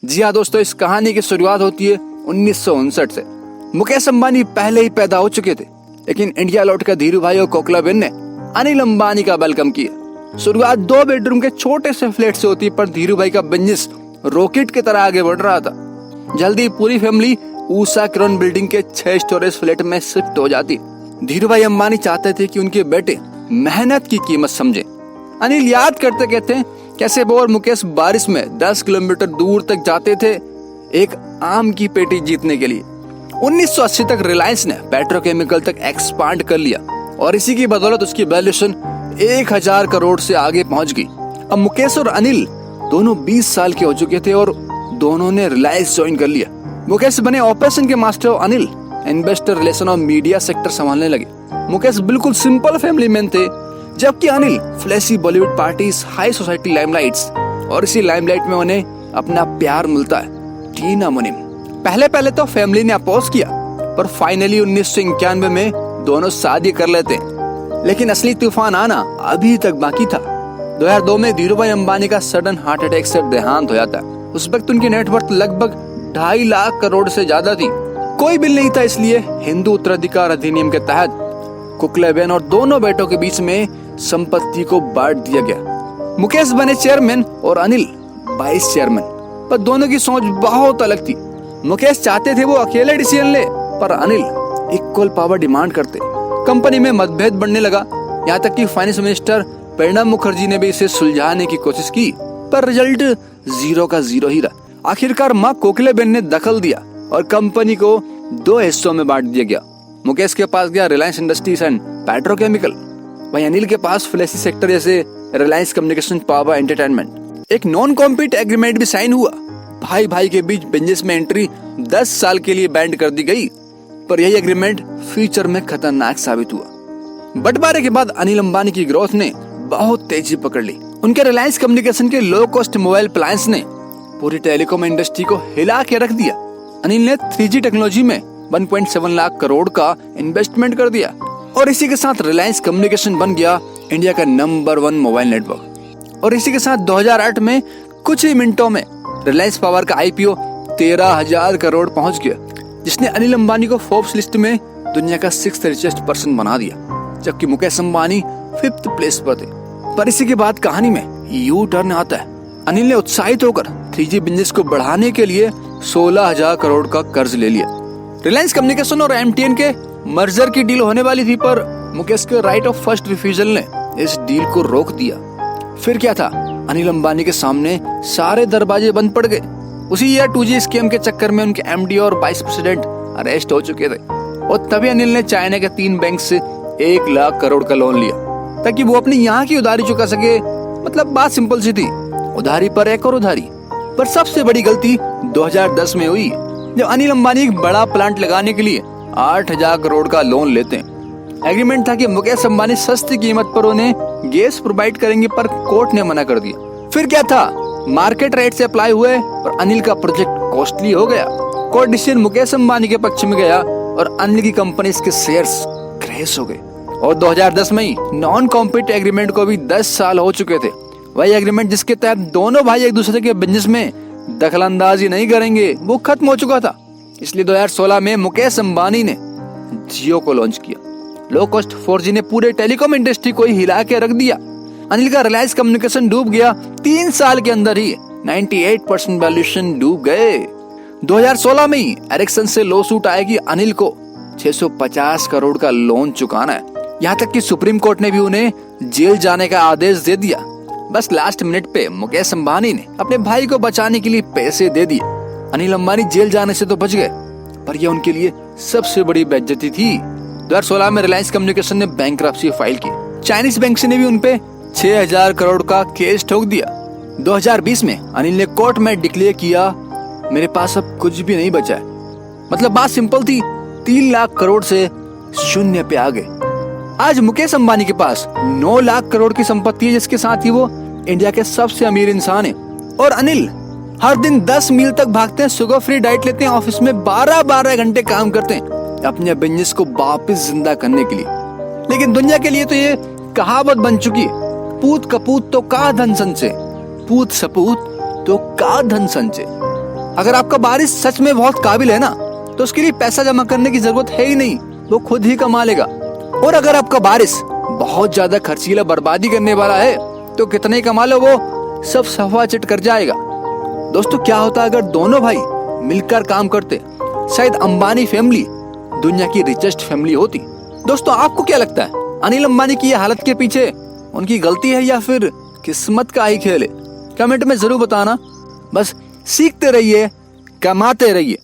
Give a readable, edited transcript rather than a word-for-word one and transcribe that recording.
जी हाँ दोस्तों, इस कहानी की शुरुआत होती है 1959 से। मुकेश अंबानी पहले ही पैदा हो चुके थे, लेकिन इंडिया लौटकर धीरू भाई और कोकिलाबेन ने अनिल अंबानी का वेलकम किया। शुरुआत 2 बेडरूम के छोटे से फ्लैट से होती, पर धीरू भाई का बिजनेस रॉकेट की तरह आगे बढ़ रहा था। जल्दी पूरी फैमिली ऊषा किरण बिल्डिंग के 6 स्टोरेज फ्लैट में शिफ्ट हो जाती। धीरू भाई अंबानी चाहते थे कि उनके बेटे मेहनत की कीमत समझे। अनिल याद करते कहते कैसे वो और मुकेश बारिश में 10 किलोमीटर दूर तक जाते थे एक आम की पेटी जीतने के लिए। 1980 तक रिलायंस ने पेट्रोकेमिकल तक एक्सपांड कर लिया और इसी की बदौलत उसकी वैल्यूएशन 1000 करोड़ से आगे पहुंच गई। अब मुकेश और अनिल दोनों 20 साल के हो चुके थे और दोनों ने रिलायंस ज्वाइन कर लिया। मुकेश बने ऑपरेशन के मास्टर और अनिल इन्वेस्टर रिलेशन और मीडिया सेक्टर संभालने लगे। मुकेश बिल्कुल सिंपल फैमिली मैन थे, जबकि Anil flashy Bollywood parties, high society limelights, और इसी लाइमलाइट में उन्हें अपना प्यार मिलता है, टीना मुनीम। पहले तो फैमिली ने अपोज किया, पर फाइनली 1991 में दोनों शादी कर लेते हैं। लेकिन असली तूफान आना अभी तक बाकी था। 2002 में धीरू भाई अंबानी का सडन हार्ट अटैक से देहांत हो जाता है। उस वक्त उनकी नेटवर्थ लगभग 2.5 लाख करोड़ से ज्यादा थी। कोई बिल नहीं था, इसलिए हिंदू उत्तराधिकार अधिनियम के तहत कोकिलाबेन और दोनों बेटों के बीच में संपत्ति को बांट दिया गया। मुकेश बने चेयरमैन और अनिल वाइस चेयरमैन, पर दोनों की सोच बहुत अलग थी। मुकेश चाहते थे वो अकेले डिसीजन ले, पर अनिल इक्वल पावर डिमांड करते। कंपनी में मतभेद बढ़ने लगा, यहाँ तक कि फाइनेंस मिनिस्टर प्रणब मुखर्जी ने भी इसे सुलझाने की कोशिश की, पर रिजल्ट 0 का 0 ही रहा। आखिरकार मां कोकिलाबेन ने दखल दिया और कंपनी को 2 हिस्सों में बांट दिया गया। मुकेश के पास गया रिलायंस इंडस्ट्रीज एंड पेट्रोकेमिकल, वहीं अनिल के पास फ्लैशी सेक्टर जैसे रिलायंस कम्युनिकेशन, पावर, एंटरटेनमेंट। एक नॉन कॉम्पीट एग्रीमेंट भी साइन हुआ। भाई भाई के बीच बिजनेस में एंट्री 10 साल के लिए बैंड कर दी गई, पर यही एग्रीमेंट फ्यूचर में खतरनाक साबित हुआ। बंटवारे के बाद अनिल अंबानी की ग्रोथ ने बहुत तेजी पकड़ ली। उनके रिलायंस कम्युनिकेशन के लो कॉस्ट मोबाइल प्लान्स ने पूरी टेलीकॉम इंडस्ट्री को हिला के रख दिया। अनिल ने 3G टेक्नोलॉजी में 1.7 लाख करोड़ का इन्वेस्टमेंट कर दिया और इसी के साथ रिलायंस कम्युनिकेशन बन गया इंडिया का नंबर 1 मोबाइल नेटवर्क। और इसी के साथ 2008 में कुछ ही मिनटों में रिलायंस पावर का IPO 13,000 करोड़ पहुंच गया, जिसने अनिल अंबानी को फोर्ब्स लिस्ट में दुनिया का 6th रिचेस्ट पर्सन बना दिया, जबकि मुकेश अंबानी 5th प्लेस पर थे। पर इसी के बाद कहानी में यू टर्न आता है। अनिल ने उत्साहित होकर 3G बिजनेस को बढ़ाने के लिए 16,000 करोड़ का कर्ज ले लिया। रिलायंस कम्युनिकेशन और MTN के मर्जर की डील होने वाली थी, पर मुकेश के राइट ऑफ फर्स्ट रिफ्यूजल ने इस डील को रोक दिया। फिर क्या था, अनिल अंबानी के सामने सारे दरवाजे बंद पड़ गए। उसी ईयर 2G स्कैम के चक्कर में उनके MD और वाइस प्रेसिडेंट अरेस्ट हो चुके थे, और तभी अनिल ने चाइना के 3 बैंक से 1 लाख करोड़ का लोन लिया ताकि वो अपनी यहाँ की उधारी चुका सके। मतलब बात सिंपल सी थी, उधारी पर एक और उधारी। पर सबसे बड़ी गलती 2010 में हुई, जब अनिल अंबानी एक बड़ा प्लांट लगाने के लिए 8,000 करोड़ का लोन लेते हैं। एग्रीमेंट था कि मुकेश अंबानी सस्ती कीमत पर उन्हें गैस प्रोवाइड करेंगे, पर कोर्ट ने मना कर दिया। फिर क्या था, मार्केट रेट से अप्लाई हुए और अनिल का प्रोजेक्ट कॉस्टली हो गया। कोर्ट डिसीजन मुकेश अंबानी के पक्ष में गया और अनिल की कंपनी के शेयर्स क्रैश हो गए। और 2010 में ही नॉन कॉम्पीट एग्रीमेंट को भी 10 साल हो चुके थे। वही एग्रीमेंट जिसके तहत दोनों भाई एक दूसरे के बिजनेस में दखलंदाजी नहीं करेंगे, वो खत्म हो चुका था। इसलिए 2016 में मुकेश अंबानी ने जियो को लॉन्च किया। लो कॉस्ट 4G ने पूरे टेलीकॉम इंडस्ट्री को ही हिला के रख दिया। अनिल का रिलायंस कम्युनिकेशन डूब गया। 3 साल के अंदर ही 98% वैल्यूएशन डूब गए। 2016 में ही एरिक्सन से लॉ सूट आया कि अनिल को 650 करोड़ का लोन चुकाना है। यहाँ तक कि सुप्रीम कोर्ट ने भी उन्हें जेल जाने का आदेश दे दिया। बस लास्ट मिनट पे मुकेश अंबानी ने अपने भाई को बचाने के लिए पैसे दे दिए। अनिल अंबानी जेल जाने से तो बच गए, पर यह उनके लिए सबसे बड़ी बेइज्जती थी। 2016 में रिलायंस कम्युनिकेशन ने बैंकरप्सी फाइल की। चाइनीज बैंक ने भी उनपे 6,000 करोड़ का केस ठोक दिया। 2020 में अनिल ने कोर्ट में डिक्लेयर किया, मेरे पास अब कुछ भी नहीं बचा है। मतलब बात सिंपल थी, 3 लाख करोड़ से शून्य पे आ गए। आज मुकेश अंबानी के पास 9 लाख करोड़ की संपत्ति है, जिसके साथ ही वो इंडिया के सबसे अमीर इंसान है। और अनिल हर दिन 10 मील तक भागते हैं, शुगर फ्री डाइट लेते हैं, ऑफिस में 12-12 घंटे काम करते हैं अपने बिजनेस को वापस जिंदा करने के लिए। लेकिन दुनिया के लिए तो ये कहावत बन चुकी है, पूत कपूत तो का धन संचय, पूत सपूत तो का धन संचय। अगर आपका वारिस सच में बहुत काबिल है ना, तो उसके लिए पैसा जमा करने की जरूरत है ही नहीं, वो खुद ही कमा लेगा। और अगर आपका वारिस बहुत ज्यादा खर्चीला बर्बादी करने वाला है, तो कितने कमा लो वो सब सफा चिट कर जाएगा। दोस्तों, क्या होता अगर दोनों भाई मिलकर काम करते? शायद अंबानी फैमिली दुनिया की रिचेस्ट फैमिली होती। दोस्तों, आपको क्या लगता है, अनिल अंबानी की यह हालत के पीछे उनकी गलती है या फिर किस्मत का ही खेल है? कमेंट में जरूर बताना। बस सीखते रहिए, कमाते रहिए।